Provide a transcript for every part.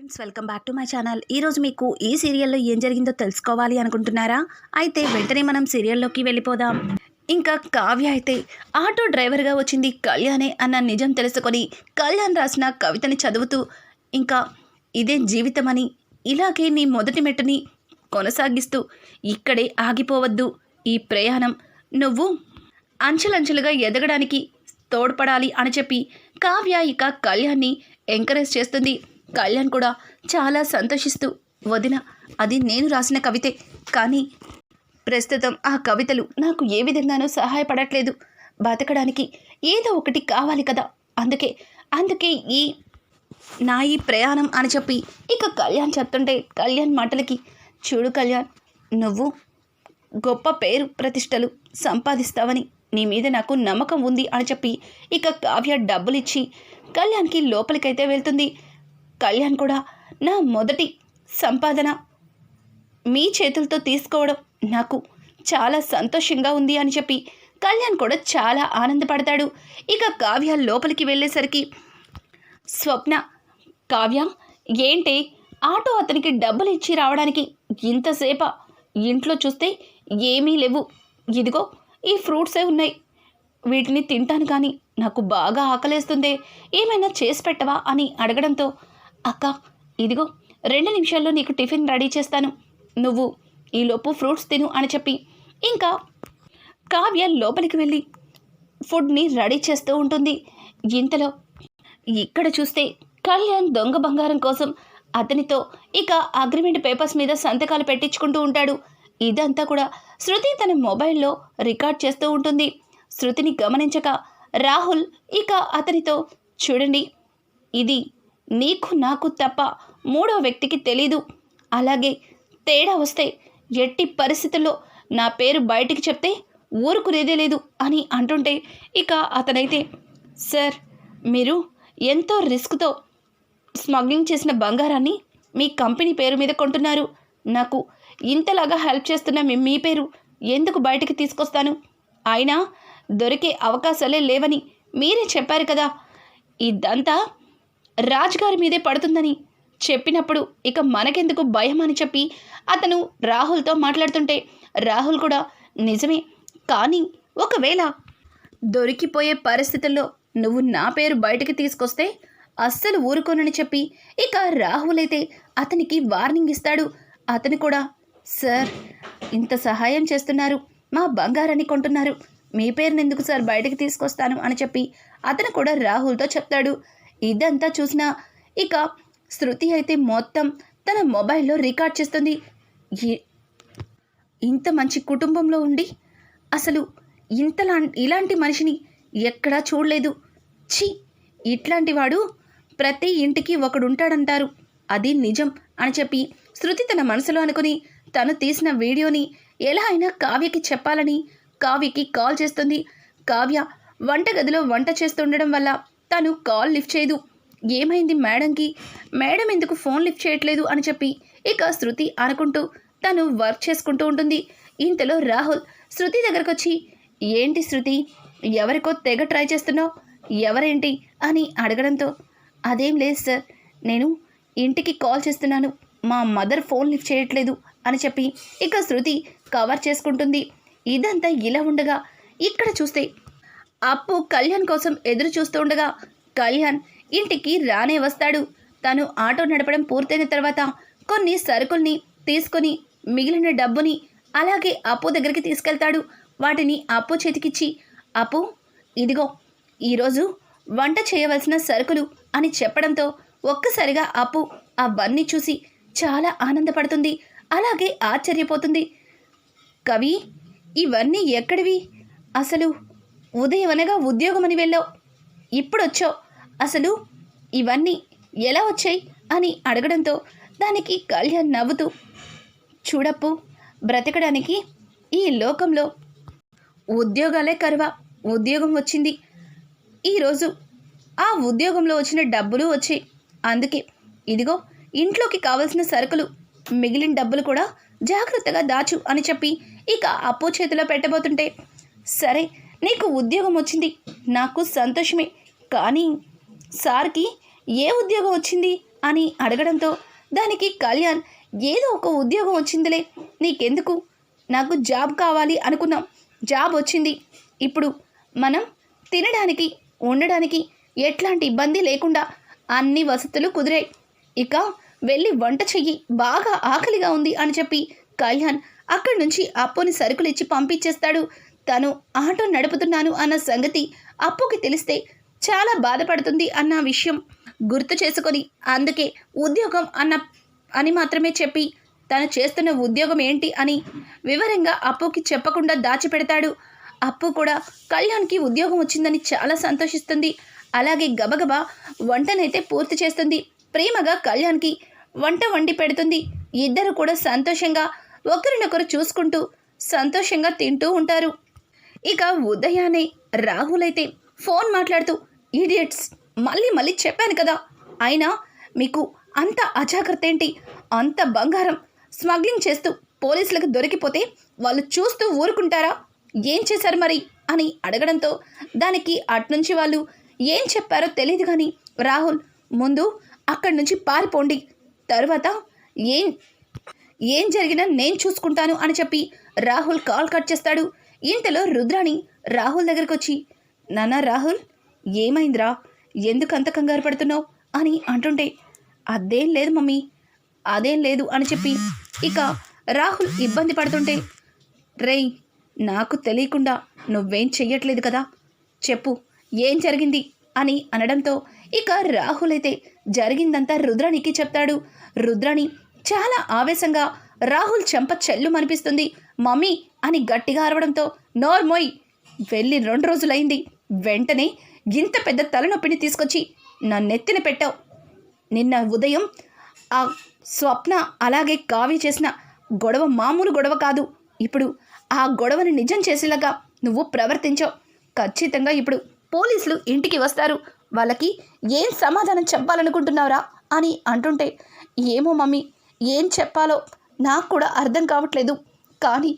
Friends, welcome back to my channel. ఈరోజు మీకు ఈ సీరియల్లో ఏం జరిగిందో తెలుసుకోవాలి అనుకుంటున్నారా? అయితే వెంటనే మనం సీరియల్లోకి వెళ్ళిపోదాం. ఇంకా కావ్య అయితే ఆటో డ్రైవర్గా వచ్చింది కళ్యాణే అన్న నిజం తెలుసుకొని కళ్యాణ్ రాసిన కవితని చదువుతూ ఇంకా ఇదే జీవితమని, ఇలాగే నీ మొదటి మెట్టుని కొనసాగిస్తూ ఇక్కడే ఆగిపోవద్దు, ఈ ప్రయాణం నువ్వు అంచెలంచెలుగా ఎదగడానికి తోడ్పడాలి అని చెప్పి కావ్య ఇక కళ్యాణ్ని ఎంకరేజ్ చేస్తుంది. కళ్యాణ్ కూడా చాలా సంతోషిస్తూ, వదిన అది నేను రాసిన కవితే, కానీ ప్రస్తుతం ఆ కవితలు నాకు ఏ విధంగానూ సహాయపడట్లేదు, బతకడానికి ఏదో ఒకటి కావాలి కదా, అందుకే ఈ ప్రయాణం అని చెప్పి ఇక కళ్యాణ్ చెప్తుంటే కళ్యాణ్ మాటలకి, చూడు కళ్యాణ్, నువ్వు గొప్ప పేరు ప్రతిష్టలు సంపాదిస్తావని నీ మీద నాకు నమ్మకం ఉంది అని చెప్పి ఇక కావ్య డబ్బులిచ్చి కళ్యాణ్కి లోపలికైతే వెళ్తుంది. కళ్యాణ్ కూడా నా మొదటి సంపాదన మీ చేతులతో తీసుకోవడం నాకు చాలా సంతోషంగా ఉంది అని చెప్పి కళ్యాణ్ కూడా చాలా ఆనందపడతాడు. ఇక కావ్య లోపలికి వెళ్ళేసరికి స్వప్న, కావ్య ఏంటి ఆటో అతనికి డబ్బులు ఇచ్చి రావడానికి ఇంతసేప, ఇంట్లో చూస్తే ఏమీ లేవు, ఇదిగో ఈ ఫ్రూట్సే ఉన్నాయి, వీటిని తింటాను కానీ నాకు బాగా ఆకలేస్తుందే, ఏమైనా చేసి పెట్టవా అని అడగడంతో, అక్క ఇదిగో 2 నిమిషాల్లో నీకు టిఫిన్ రెడీ చేస్తాను, నువ్వు ఈలోపు ఫ్రూట్స్ తిను అని చెప్పి ఇంకా కావ్య లోపలికి వెళ్ళి ఫుడ్ని రెడీ చేస్తూ ఉంటుంది. ఇంతలో ఇక్కడ చూస్తే కళ్యాణ్ దొంగ బంగారం కోసం అతనితో ఇక అగ్రిమెంట్ పేపర్స్ మీద సంతకాలు పెట్టించుకుంటూ ఉంటాడు. ఇదంతా కూడా శృతి తన మొబైల్లో రికార్డ్ చేస్తూ ఉంటుంది. శృతిని గమనించక రాహుల్ ఇక అతనితో, చూడండి, ఇది నీకు నాకు తప్ప 3వ వ్యక్తికి తెలీదు, అలాగే తేడా వస్తే ఎట్టి పరిస్థితుల్లో నా పేరు బయటికి చెప్తే ఊరుకునేదే లేదు అని అంటుంటే ఇక అతనైతే, సార్ మీరు ఎంతో రిస్క్తో స్మగ్లింగ్ చేసిన బంగారాన్ని మీ కంపెనీ పేరు మీద కొంటున్నారు, నాకు ఇంతలాగా హెల్ప్ చేస్తున్న మీ పేరు ఎందుకు బయటికి తీసుకొస్తాను, అయినా దొరికే అవకాశాలే లేవని మీరే చెప్పారు కదా, ఇదంతా రాజ్గారి మీదే పడుతుందని చెప్పినప్పుడు ఇక మనకెందుకు భయం అని చెప్పి అతను రాహుల్తో మాట్లాడుతుంటే రాహుల్ కూడా, నిజమే, కానీ ఒకవేళ దొరికిపోయే పరిస్థితుల్లో నువ్వు నా పేరు బయటికి తీసుకొస్తే అస్సలు ఊరుకోనని చెప్పి ఇక రాహుల్ అయితే అతనికి వార్నింగ్ ఇస్తాడు. అతను కూడా, సార్ ఇంత సహాయం చేస్తున్నారు, మా బంగారాన్ని కొంటున్నారు, మీ పేరుని ఎందుకు సార్ బయటికి తీసుకొస్తాను అని చెప్పి అతను కూడా రాహుల్తో చెప్తాడు. ఇదంతా చూసినా ఇక శృతి అయితే మొత్తం తన మొబైల్లో రికార్డ్ చేస్తుంది. ఇంత మంచి కుటుంబంలో ఉండి అసలు ఇలాంటి మనిషిని ఎక్కడా చూడలేదు, ఛీ, ఇట్లాంటి వాడు ప్రతి ఇంటికి ఒకడుంటాడంటారు, అది నిజం అని చెప్పి శృతి తన మనసులో అనుకుని తను తీసిన వీడియోని ఎలా అయినా కావ్యకి చెప్పాలని కావ్యకి కాల్ చేస్తుంది. కావ్య వంటగదిలో వంట చేస్తుండడం వల్ల తను కాల్ లిఫ్ట్ చేయదు. ఏమైంది మేడంకి, మేడం ఎందుకు ఫోన్ లిఫ్ట్ చేయట్లేదు అని చెప్పి ఇక శృతి అనుకుంటూ తను వర్క్ చేసుకుంటూ ఉంటుంది. ఇంతలో రాహుల్ శృతి దగ్గరకు వచ్చి, ఏంటి శృతి, ఎవరికో తెగ ట్రై చేస్తున్నావు, ఎవరేంటి అని అడగడంతో, అదేం లేదు సార్, నేను ఇంటికి కాల్ చేస్తున్నాను, మా మదర్ ఫోన్ లిఫ్ట్ చేయట్లేదు అని చెప్పి ఇక శృతి కవర్ చేసుకుంటుంది. ఇదంతా ఇలా ఉండగా ఇక్కడ చూస్తే అప్పు కళ్యాణ్ కోసం ఎదురు చూస్తూ ఉండగా కళ్యాణ్ ఇంటికి రానే వస్తాడు. తను ఆటో నడపడం పూర్తయిన తర్వాత కొన్ని సరుకుల్ని తీసుకొని మిగిలిన డబ్బుని అలాగే అప్పు దగ్గరికి తీసుకెళ్తాడు. వాటిని అప్పు చేతికిచ్చి, అప్పు ఇదిగో ఈరోజు వంట చేయవలసిన సరుకులు అని చెప్పడంతో ఒక్కసారిగా అప్పు అవన్నీ చూసి చాలా ఆనందపడుతుంది, అలాగే ఆశ్చర్యపోతుంది. కవి, ఇవన్నీ ఎక్కడివి, అసలు ఉదయం అనగా ఉద్యోగమని వెళ్ళావు, ఇప్పుడొచ్చావు, అసలు ఇవన్నీ ఎలా వచ్చాయి అని అడగడంతో దానికి కళ్యాణ్ నవ్వుతూ, చూడప్పు, బ్రతకడానికి ఈ లోకంలో ఉద్యోగాలే కరువా, ఉద్యోగం వచ్చింది, ఈరోజు ఆ ఉద్యోగంలో వచ్చిన డబ్బులు వచ్చాయి, అందుకే ఇదిగో ఇంట్లోకి కావలసిన సరుకులు, మిగిలిన డబ్బులు కూడా జాగ్రత్తగా దాచు అని చెప్పి ఇక అప్పు చేతిలో పెట్టబోతుంటే, సరే నీకు ఉద్యోగం వచ్చింది, నాకు సంతోషమే, కానీ సార్కి ఏ ఉద్యోగం వచ్చింది అని అడగడంతో దానికి కళ్యాణ్ ఏదో ఒక ఉద్యోగం వచ్చిందిలే, నీకెందుకు, నాకు జాబ్ కావాలి అనుకున్నాం, జాబ్ వచ్చింది, ఇప్పుడు మనం తినడానికి ఉండడానికి ఎట్లాంటి ఇబ్బంది లేకుండా అన్ని వసతులు కుదిరాయి, ఇక వెళ్ళి వంట చెయ్యి, బాగా ఆకలిగా ఉంది అని చెప్పి కళ్యాణ్ అక్కడి నుంచి అప్పుని సరుకులు ఇచ్చి పంపించేస్తాడు. తను ఆటో నడుపుతున్నాను అన్న సంగతి అప్పుకి తెలిస్తే చాలా బాధపడుతుంది అన్న విషయం గుర్తు చేసుకొని అందుకే ఉద్యోగం అని మాత్రమే చెప్పి తను చేస్తున్న ఉద్యోగం ఏంటి అని వివరంగా అప్పుకి చెప్పకుండా దాచిపెడతాడు. అప్పు కూడా కళ్యాణ్కి ఉద్యోగం వచ్చిందని చాలా సంతోషిస్తుంది. అలాగే గబగబా వంటనైతే పూర్తి చేస్తుంది. ప్రేమగా కళ్యాణ్కి వంట వండి పెడుతుంది. ఇద్దరు కూడా సంతోషంగా ఒకరినొకరు చూసుకుంటూ సంతోషంగా తింటూ ఉంటారు. ఇక ఉదయాన్నే రాహుల్ అయితే ఫోన్ మాట్లాడుతూ, ఈడియట్స్, మళ్ళీ చెప్పాను కదా, అయినా మీకు అంత అజాగ్రత్త ఏంటి, అంత బంగారం స్మగ్లింగ్ చేస్తూ పోలీసులకు దొరికిపోతే వాళ్ళు చూస్తూ ఊరుకుంటారా, ఏం చేశారు మరి అని అడగడంతో దానికి అట్నుంచి వాళ్ళు ఏం చెప్పారో తెలియదు కానీ రాహుల్ ముందు అక్కడి నుంచి పారిపోండి, తర్వాత ఏం జరిగినా నేను చూసుకుంటాను అని చెప్పి రాహుల్ కాల్ కట్ చేస్తాడు. ఇంతలో రుద్రాణి రాహుల్ దగ్గరికి వచ్చి, నాన్న రాహుల్, ఏమైందిరా, ఎందుకు అంత కంగారు పడుతున్నావు అని అంటుంటే, అదేం లేదు మమ్మీ, అదేం లేదు అని చెప్పి ఇక రాహుల్ ఇబ్బంది పడుతుంటే, రేయ్, నాకు తెలియకుండా నువ్వేం చెయ్యట్లేదు కదా, చెప్పు ఏం జరిగింది అని అనడంతో ఇక రాహుల్ అయితే జరిగిందంతా రుద్రాణికి చెప్తాడు. రుద్రాణి చాలా ఆవేశంగా రాహుల్ చెంప చెల్లుమనిపిస్తుంది. మమ్మీ అని గట్టిగా అరవడంతో, నోర్మోయ్, వెళ్ళి 2 రోజులైంది, వెంటనే ఇంత పెద్ద తలనొప్పిని తీసుకొచ్చి నా నెత్తిన పెట్టావు. నిన్న ఉదయం ఆ స్వప్న అలాగే కావ్య చేసిన గొడవ మామూలు గొడవ కాదు, ఇప్పుడు ఆ గొడవని నిజం చేసేలాగా నువ్వు ప్రవర్తించావు. ఖచ్చితంగా ఇప్పుడు పోలీసులు ఇంటికి వస్తారు, వాళ్ళకి ఏం సమాధానం చెప్పాలనుకుంటున్నావురా అని అంటుంటే, ఏమో మమ్మీ, ఏం చెప్పాలో నాకు కూడా అర్థం కావట్లేదు, కానీ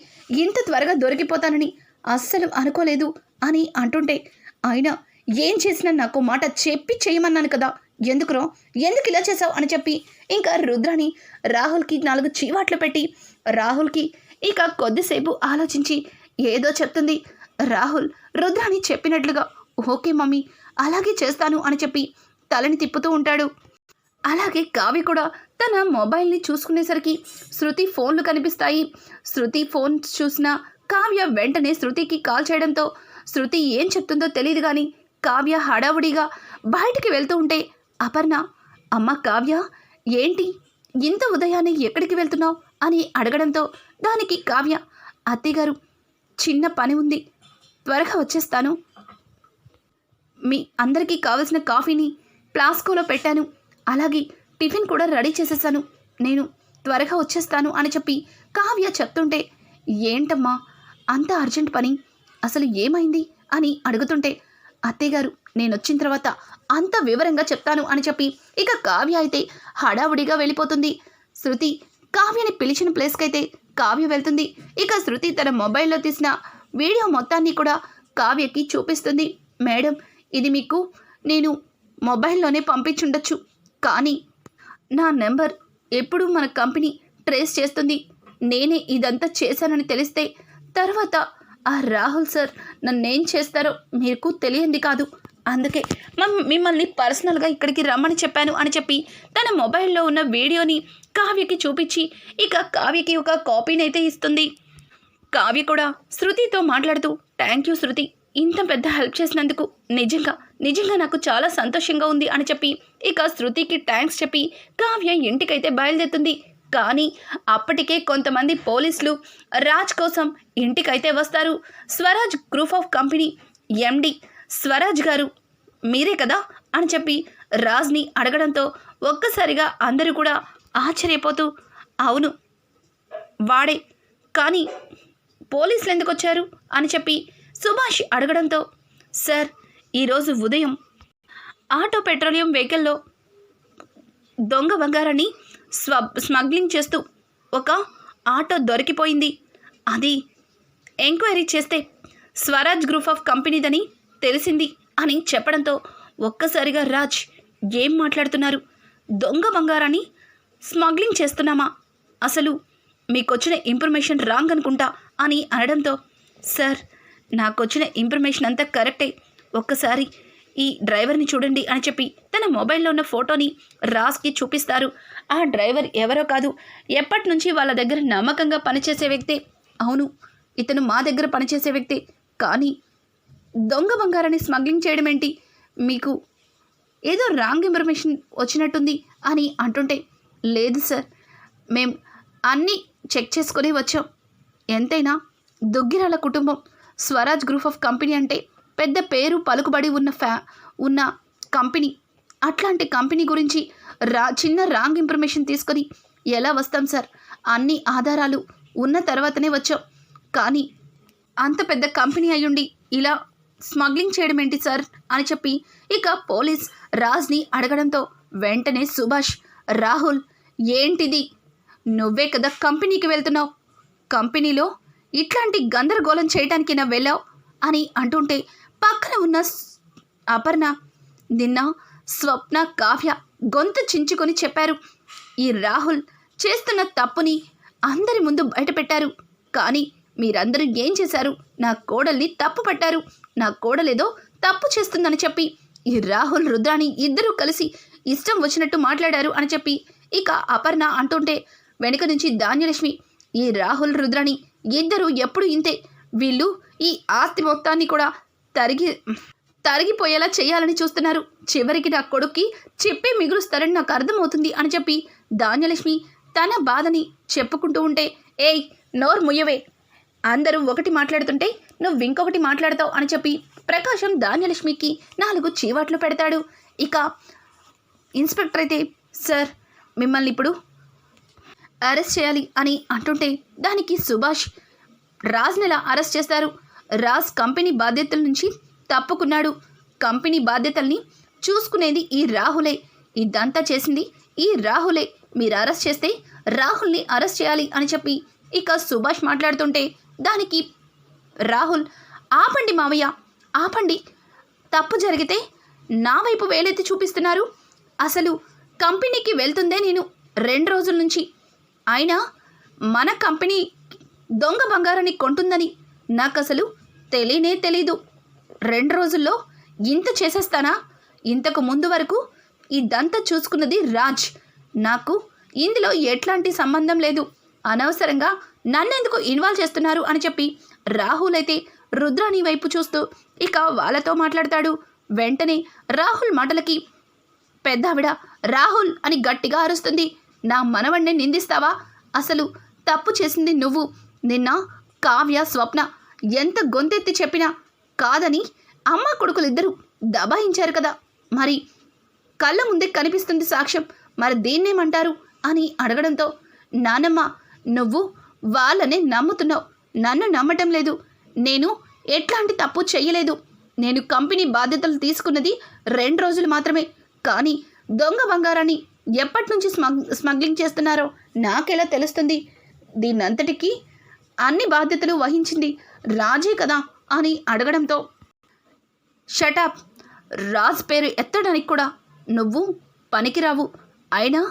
ఇంత త్వరగా దొరికిపోతానని అస్సలు అనుకోలేదు అని అంటుంటే, అయినా ఏం చేసినా నాకు మాట చెప్పి చేయమన్నాను కదా, ఎందుకు ఇలా చేసావు అని చెప్పి ఇంకా రుద్రాణి రాహుల్కి 4 చీవాట్లు పెట్టి రాహుల్కి ఇక కొద్దిసేపు ఆలోచించి ఏదో చెప్తుంది. రాహుల్ రుద్రాణి చెప్పినట్లుగా ఓకే మమ్మీ, అలాగే చేస్తాను అని చెప్పి తలని తిప్పుతూ ఉంటాడు. అలాగే కావ్య కూడా తన మొబైల్ని చూసుకునేసరికి శృతి ఫోన్లు కనిపిస్తాయి. శృతి ఫోన్ చూసిన కావ్య వెంటనే శృతికి కాల్ చేయడంతో శృతి ఏం చెప్తుందో తెలియదు కానీ కావ్య హడావుడిగా బయటికి వెళ్తూ ఉంటే అపర్ణ, అమ్మ కావ్య, ఏంటి ఇంత ఉదయాన్నే ఎక్కడికి వెళ్తున్నావు అని అడగడంతో దానికి కావ్య, అత్తయ్యగారు, చిన్న పని ఉంది, త్వరగా వచ్చేస్తాను, మీ అందరికీ కావలసిన కాఫీని ఫ్లాస్కోలో పెట్టాను, అలాగే టిఫిన్ కూడా రెడీ చేసేసాను, నేను త్వరగా వచ్చేస్తాను అని చెప్పి కావ్య చెప్తుంటే, ఏంటమ్మా అంత అర్జెంట్ పని, అసలు ఏమైంది అని అడుగుతుంటే, అత్తయ్యగారు, నేను వచ్చిన తర్వాత అంత వివరంగా చెప్తాను అని చెప్పి ఇక కావ్య అయితే హడావుడిగా వెళ్ళిపోతుంది. శృతి కావ్యని పిలిచిన ప్లేస్కైతే కావ్య వెళ్తుంది. ఇక శృతి తన మొబైల్లో తీసిన వీడియో మొత్తాన్ని కూడా కావ్యకి చూపిస్తుంది. మేడం, ఇది మీకు నేను మొబైల్లోనే పంపించుండొచ్చు, కానీ నా నెంబర్ ఎప్పుడు మన కంపెనీ ట్రేస్ చేస్తుంది, నేనే ఇదంతా చేశానని తెలిస్తే తర్వాత ఆ రాహుల్ సార్ నన్నేం చేస్తారో మీకు తెలియంది కాదు, అందుకే మిమ్మల్ని పర్సనల్గా ఇక్కడికి రమ్మని చెప్పాను అని చెప్పి తన మొబైల్లో ఉన్న వీడియోని కావ్యకి చూపించి ఇక కావ్యకి ఒక కాపీని అయితే ఇస్తుంది. కావ్య కూడా శృతితో మాట్లాడుతూ, థ్యాంక్ యూ శృతి, ఇంత పెద్ద హెల్ప్ చేసినందుకు నిజంగా నాకు చాలా సంతోషంగా ఉంది అని చెప్పి ఇక శృతికి థ్యాంక్స్ చెప్పి కావ్య ఇంటికైతే బయలుదేరుతుంది. కానీ అప్పటికే కొంతమంది పోలీసులు రాజ్ కోసం ఇంటికైతే వస్తారు. Swaraj group of company MD Swaraj గారు మీరే కదా అని చెప్పి రాజ్ని అడగడంతో ఒక్కసారిగా అందరూ కూడా ఆశ్చర్యపోతూ, అవును వాడే, కానీ పోలీసులు ఎందుకు వచ్చారు అని చెప్పి సుభాష్ అడగడంతో, సార్ ఈరోజు ఉదయం ఆటో పెట్రోలియం వెహికల్లో దొంగ బంగారాన్ని స్మగ్లింగ్ చేస్తూ ఒక ఆటో దొరికిపోయింది, అది ఎంక్వైరీ చేస్తే స్వరాజ్ గ్రూప్ ఆఫ్ కంపెనీదని తెలిసింది అని చెప్పడంతో ఒక్కసారిగా రాజ్, ఏం మాట్లాడుతున్నారు, దొంగ బంగారాన్ని స్మగ్లింగ్ చేస్తున్నామా? అసలు మీకొచ్చిన ఇన్ఫర్మేషన్ రాంగ్ అనుకుంటా అని అనడంతో, సార్ నాకొచ్చిన ఇన్ఫర్మేషన్ అంతా కరెక్టే, ఒక్కసారి ఈ డ్రైవర్ని చూడండి అని చెప్పి తన మొబైల్లో ఉన్న ఫోటోని రాజ్కి చూపిస్తారు. ఆ డ్రైవర్ ఎవరో కాదు, ఎప్పటి నుంచి వాళ్ళ దగ్గర నమ్మకంగా పనిచేసే వ్యక్తే. అవును, ఇతను మా దగ్గర పనిచేసే వ్యక్తే, కానీ దొంగ బంగారాన్ని స్మగ్లింగ్ చేయడం ఏంటి? మీకు ఏదో రాంగ్ ఇన్ఫర్మేషన్ వచ్చినట్టుంది అని అంటుంటే, లేదు సార్, మేం అన్నీ చెక్ చేసుకొని వచ్చాం. ఎంతైనా దుగ్గిరాల కుటుంబం, స్వరాజ్ గ్రూప్ ఆఫ్ కంపెనీ అంటే పెద్ద పేరు పలుకుబడి ఉన్న కంపెనీ. అట్లాంటి కంపెనీ గురించి చిన్న రాంగ్ ఇన్ఫర్మేషన్ తీసుకొని ఎలా వస్తాం సార్? అన్ని ఆధారాలు ఉన్న తర్వాతనే వచ్చాం. కానీ అంత పెద్ద కంపెనీ అయ్యుండి ఇలా స్మగ్లింగ్ చేయడం ఏంటి సార్ అని చెప్పి ఇక పోలీస్ రాజ్ని అడగడంతో వెంటనే సుభాష్, రాహుల్ ఏంటిది? నువ్వే కదా కంపెనీకి వెళ్తున్నావు, కంపెనీలో ఇట్లాంటి గందరగోళం చేయడానికి నా వెళ్ళావు అని అంటుంటే పక్కన ఉన్న అపర్ణ, నిన్న స్వప్న, కావ్య గొంతు చించుకొని చెప్పారు. ఈ రాహుల్ చేస్తున్న తప్పుని అందరి ముందు బయటపెట్టారు. కానీ మీరందరూ ఏం చేశారు? నా కోడల్ని తప్పు పట్టారు. నా కోడలేదో తప్పు చేస్తుందని చెప్పి ఈ రాహుల్, రుద్రాణి ఇద్దరూ కలిసి ఇష్టం వచ్చినట్టు మాట్లాడారు అని చెప్పి ఇక అపర్ణ అంటుంటే వెనుక నుంచి ధాన్యలక్ష్మి, ఈ రాహుల్, రుద్రాణి ఇద్దరు ఎప్పుడు ఇంతే, వీళ్ళు ఈ ఆస్తి మొత్తాన్ని కూడా తరిగిపోయేలా చేయాలని చూస్తున్నారు. చివరికి నా కొడుక్కి చెప్పి మిగులుస్తారని నాకు అర్థమవుతుంది అని చెప్పి ధాన్యలక్ష్మి తన బాధని చెప్పుకుంటూ ఉంటే, ఏయ్ నోరు ముయ్యవే, అందరూ ఒకటి మాట్లాడుతుంటే నువ్వు ఇంకొకటి మాట్లాడతావు అని చెప్పి ప్రకాశం ధాన్యలక్ష్మికి 4 చీవాట్లు పెడతాడు. ఇక ఇన్స్పెక్టర్ అయితే, సార్ మిమ్మల్ని ఇప్పుడు అరెస్ట్ చేయాలి అని అంటుంటే దానికి సుభాష్, రాజ్ని ఎలా అరెస్ట్ చేస్తారు? రాజ్ కంపెనీ బాధ్యతల నుంచి తప్పుకున్నాడు. కంపెనీ బాధ్యతల్ని చూసుకునేది ఈ రాహులే. ఇదంతా చేసింది ఈ రాహులే. మీరు అరెస్ట్ చేస్తే రాహుల్ని అరెస్ట్ చేయాలి అని చెప్పి ఇక సుభాష్ మాట్లాడుతుంటే దానికి రాహుల్, ఆపండి మావయ్య, ఆపండి, తప్పు జరిగితే నా వైపు వేలెత్తి చూపిస్తున్నారు. అసలు కంపెనీకి వెళ్తుందే నేను 2 రోజుల నుంచి, అయినా మన కంపెనీ దొంగ బంగారాన్ని కొంటుందని నాకు అసలు తెలియనే తెలీదు. 2 రోజుల్లో ఇంత చేసేస్తానా? ఇంతకు ముందు వరకు ఇదంతా చూసుకున్నది రాజ్. నాకు ఇందులో ఎట్లాంటి సంబంధం లేదు. అనవసరంగా నన్నెందుకు ఇన్వాల్వ్ చేస్తున్నారు అని చెప్పి రాహుల్ అయితే రుద్రాణి వైపు చూస్తూ ఇక వాళ్ళతో మాట్లాడతాడు. వెంటనే రాహుల్ మాటలకి పెద్దావిడ రాహుల్ అని గట్టిగా అరుస్తుంది. నా మనవణ్ణి నిందిస్తావా? అసలు తప్పు చేసింది నువ్వు. నిన్న కావ్య, స్వప్న ఎంత గొంతెత్తి చెప్పినా కాదని అమ్మ కొడుకులిద్దరూ దబాయించారు కదా, మరి కళ్ళ ముందే కనిపిస్తుంది సాక్ష్యం, మరి దీన్నేమంటారు అని అడగడంతో, నానమ్మ నువ్వు వాళ్ళనే నమ్ముతున్నావు, నన్ను నమ్మటం లేదు. నేను ఎట్లాంటి తప్పు చెయ్యలేదు. నేను కంపెనీ బాధ్యతలు తీసుకున్నది 2 రోజులు మాత్రమే. కానీ దొంగ బంగారాన్ని ఎప్పటి నుంచి స్మగ్లింగ్ చేస్తున్నారో నాకెలా తెలుస్తుంది? దీనంతటికీ అన్ని బాధ్యతలు వహించింది రాజే కదా అని అడగడంతో, షటాప్, రాజ్ పేరు ఎత్తడానికి కూడా నువ్వు పనికిరావు. అయినా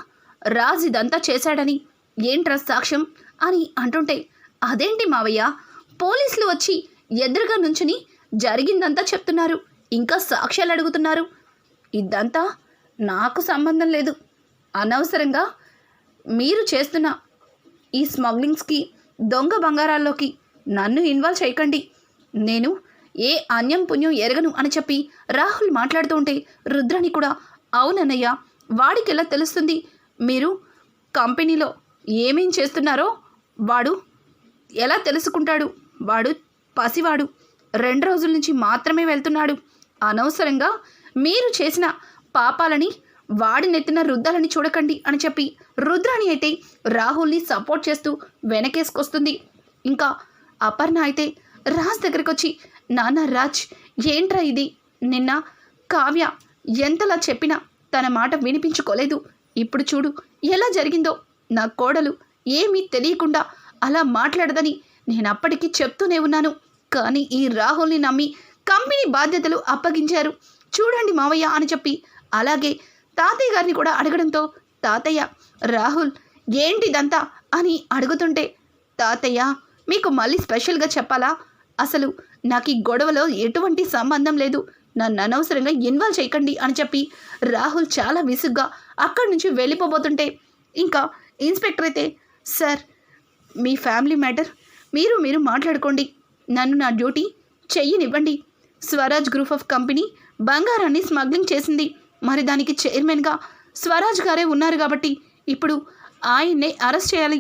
రాజ్ ఇదంతా చేశాడని ఏంట్రా సాక్ష్యం అని అంటుంటే, అదేంటి మావయ్య, పోలీసులు వచ్చి ఎదురుగా నుంచుని జరిగిందంతా చెప్తున్నారు, ఇంకా సాక్ష్యాలు అడుగుతున్నారు. ఇదంతా నాకు సంబంధం లేదు. అనవసరంగా మీరు చేస్తున్న ఈ స్మగ్లింగ్స్కి, దొంగ బంగారాల్లోకి నన్ను ఇన్వాల్వ్ చేయకండి. నేను ఏ అన్యం పుణ్యం ఎరగను అని చెప్పి రాహుల్ మాట్లాడుతూ ఉంటే రుద్రాణి కూడా, అవునన్నయ్య, వాడికి ఎలా తెలుస్తుంది మీరు కంపెనీలో ఏమేం చేస్తున్నారో? వాడు ఎలా తెలుసుకుంటాడు? వాడు పసివాడు, 2 రోజుల నుంచి మాత్రమే వెళ్తున్నాడు. అనవసరంగా మీరు చేసిన పాపాలని వాడి నెత్తిన రుద్దాలని చూడకండి అని చెప్పి రుద్రాణి అయితే రాహుల్ని సపోర్ట్ చేస్తూ వెనకేసుకొస్తుంది. ఇంకా అపర్ణ అయితే రాజ్ దగ్గరికి వచ్చి, నాన్న రాజ్, ఏంట్రా ఇది? నిన్న కావ్య ఎంతలా చెప్పినా తన మాట వినిపించుకోలేదు. ఇప్పుడు చూడు ఎలా జరిగిందో. నా కోడలు ఏమీ తెలియకుండా అలా మాట్లాడదని నేను అప్పటికీ చెప్తూనే ఉన్నాను. కానీ ఈ రాహుల్ని నమ్మి కంపెనీ బాధ్యతలు అప్పగించారు. చూడండి మావయ్య అని చెప్పి అలాగే తాతయ్య గారిని కూడా అడగడంతో తాతయ్య రాహుల్ ఏంటిదంతా అని అడుగుతుంటే, తాతయ్య మీకు మళ్ళీ స్పెషల్గా చెప్పాలా, అసలు నాకు ఈ గొడవలో ఎటువంటి సంబంధం లేదు, నన్ను అనవసరంగా ఇన్వాల్వ్ చేయకండి అని చెప్పి రాహుల్ చాలా విసుగ్గా అక్కడి నుంచి వెళ్ళిపోబోతుంటే, ఇంకా ఇన్స్పెక్టర్ అయితే, సార్ మీ ఫ్యామిలీ మ్యాటర్ మీరు మాట్లాడుకోండి, నన్ను నా డ్యూటీ చెయ్యనివ్వండి. స్వరాజ్ గ్రూప్ ఆఫ్ కంపెనీ బంగారాన్ని స్మగ్లింగ్ చేసింది, మరి దానికి చైర్మన్గా స్వరాజ్ గారే ఉన్నారు కాబట్టి ఇప్పుడు ఆయన్నే అరెస్ట్ చేయాలి.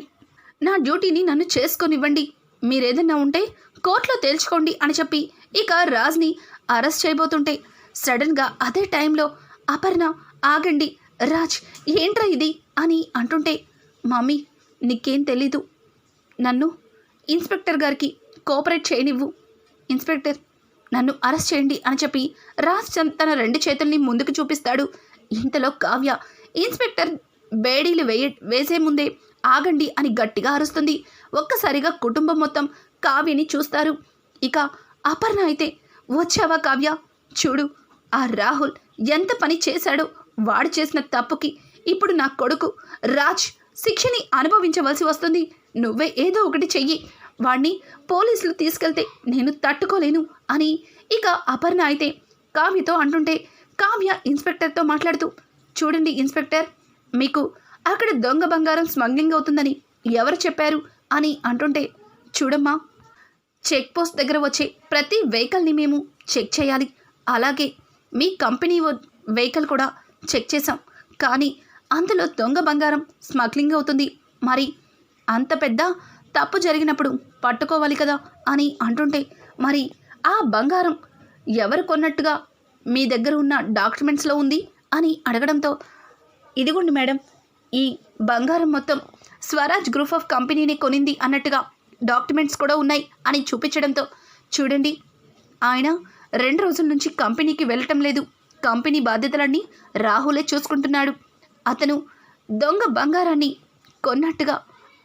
నా డ్యూటీని నన్ను చేసుకొనివ్వండి, మీరేదన్నా ఉంటే కోర్టులో తేల్చుకోండి అని చెప్పి ఇక రాజ్ని అరెస్ట్ చేయబోతుంటే, సడన్గా అదే టైంలో అపర్ణ ఆగండి రాజ్ ఏంట్రా ఇది అని అంటుంటే, మమ్మీ నీకేం తెలీదు, నన్ను ఇన్స్పెక్టర్ గారికి కోఆపరేట్ చేయనివ్వు, ఇన్స్పెక్టర్ నన్ను అరెస్ట్ చేయండి అని చెప్పి రాజ్ తన 2 చేతుల్ని ముందుకు చూపిస్తాడు. ఇంతలో కావ్య ఇన్స్పెక్టర్ బేడీలు వేసే ముందే ఆగండి అని గట్టిగా అరుస్తుంది. ఒక్కసారిగా కుటుంబం మొత్తం కావ్యని చూస్తారు. ఇక అపర్ణ అయితే, వచ్చావా కావ్య, చూడు ఆ రాహుల్ ఎంత పని చేశాడో, వాడు చేసిన తప్పుకి ఇప్పుడు నా కొడుకు రాజ్ శిక్షని అనుభవించవలసి వస్తుంది, నువ్వే ఏదో ఒకటి చెయ్యి, వాణ్ణి పోలీసులు తీసుకెళ్తే నేను తట్టుకోలేను అని ఇక అపర్ణ అయితే కావ్యతో అంటుంటే, కావ్య ఇన్స్పెక్టర్తో మాట్లాడుతూ, చూడండి ఇన్స్పెక్టర్, మీకు అక్కడ దొంగ బంగారం స్మగ్లింగ్ అవుతుందని ఎవరు చెప్పారు అని అంటుంటే, చూడమ్మా, చెక్ పోస్ట్ దగ్గర వచ్చే ప్రతి వెహికల్ని మేము చెక్ చేయాలి, అలాగే మీ కంపెనీ వెహికల్ కూడా చెక్ చేసాం, కానీ అందులో దొంగ బంగారం స్మగ్లింగ్ అవుతుంది, మరి అంత పెద్ద తప్పు జరిగినప్పుడు పట్టుకోవాలి కదా అని అంటుంటే, మరి ఆ బంగారం ఎవరు కొన్నట్టుగా మీ దగ్గర ఉన్న డాక్యుమెంట్స్లో ఉంది అని అడగడంతో, ఇదిగోండి మేడం, ఈ బంగారం మొత్తం స్వరాజ్ గ్రూప్ ఆఫ్ కంపెనీని కొనింది అన్నట్టుగా డాక్యుమెంట్స్ కూడా ఉన్నాయి అని చూపించడంతో, చూడండి ఆయన 2 రోజుల నుంచి కంపెనీకి వెళ్ళటం లేదు, కంపెనీ బాధ్యతలన్నీ రాహులే చూసుకుంటున్నాడు, అతను దొంగ బంగారాన్ని కొన్నట్టుగా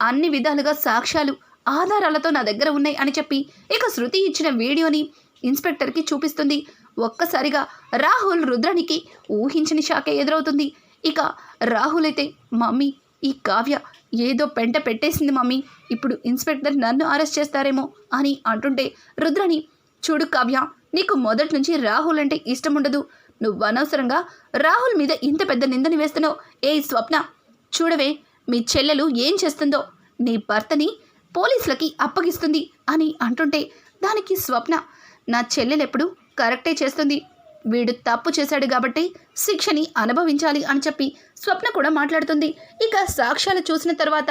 అన్ని విధాలుగా సాక్ష్యాలు ఆధారాలతో నా దగ్గర ఉన్నాయి అని చెప్పి ఇక శృతి ఇచ్చిన వీడియోని ఇన్స్పెక్టర్కి చూపిస్తుంది. ఒక్కసారిగా రాహుల్ రుద్రానికి ఊహించని షాకే ఎదురవుతుంది. ఇక రాహుల్ అయితే, మమ్మీ ఈ కావ్య ఏదో పెంట పెట్టేసింది మమ్మీ, ఇప్పుడు ఇన్స్పెక్టర్ నన్ను అరెస్ట్ చేస్తారేమో అని అంటుంటే, రుద్రాని, చూడు కావ్య, నీకు మొదటి నుంచి రాహుల్ అంటే ఇష్టం ఉండదు, నువ్వు అనవసరంగా రాహుల్ మీద ఇంత పెద్ద నిందని వేస్తున్నావు. ఏ స్వప్న, చూడవే మీ చెల్లెలు ఏం చేస్తుందో, నీ భర్తని పోలీసులకి అప్పగిస్తుంది అని అంటుంటే, దానికి స్వప్న, నా చెల్లెలెప్పుడు కరెక్టే చేస్తుంది, వీడు తప్పు చేశాడు కాబట్టి శిక్షని అనుభవించాలి అని చెప్పి స్వప్న కూడా మాట్లాడుతుంది. ఇక సాక్ష్యాలు చూసిన తర్వాత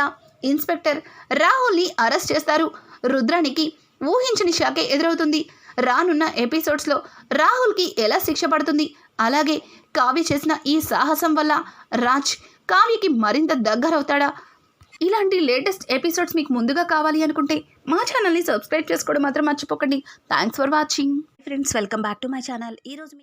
ఇన్స్పెక్టర్ రాహుల్ని అరెస్ట్ చేస్తారు. రుద్రానికి ఊహించని షాకే ఎదురవుతుంది. రానున్న ఎపిసోడ్స్లో రాహుల్కి ఎలా శిక్ష పడుతుంది, అలాగే కావ్య చేసిన ఈ సాహసం వల్ల రాజ్ కావ్యకి మరింత దగ్గరవుతాడా? ఇలాంటి లేటెస్ట్ ఎపిసోడ్స్ మీకు ముందుగా కావాలి అనుకుంటే మా ఛానల్ని సబ్స్క్రైబ్ చేసుకోవడం మాత్రం మర్చిపోకండి. Thanks for watching friends, welcome back to my channel. ఈరోజు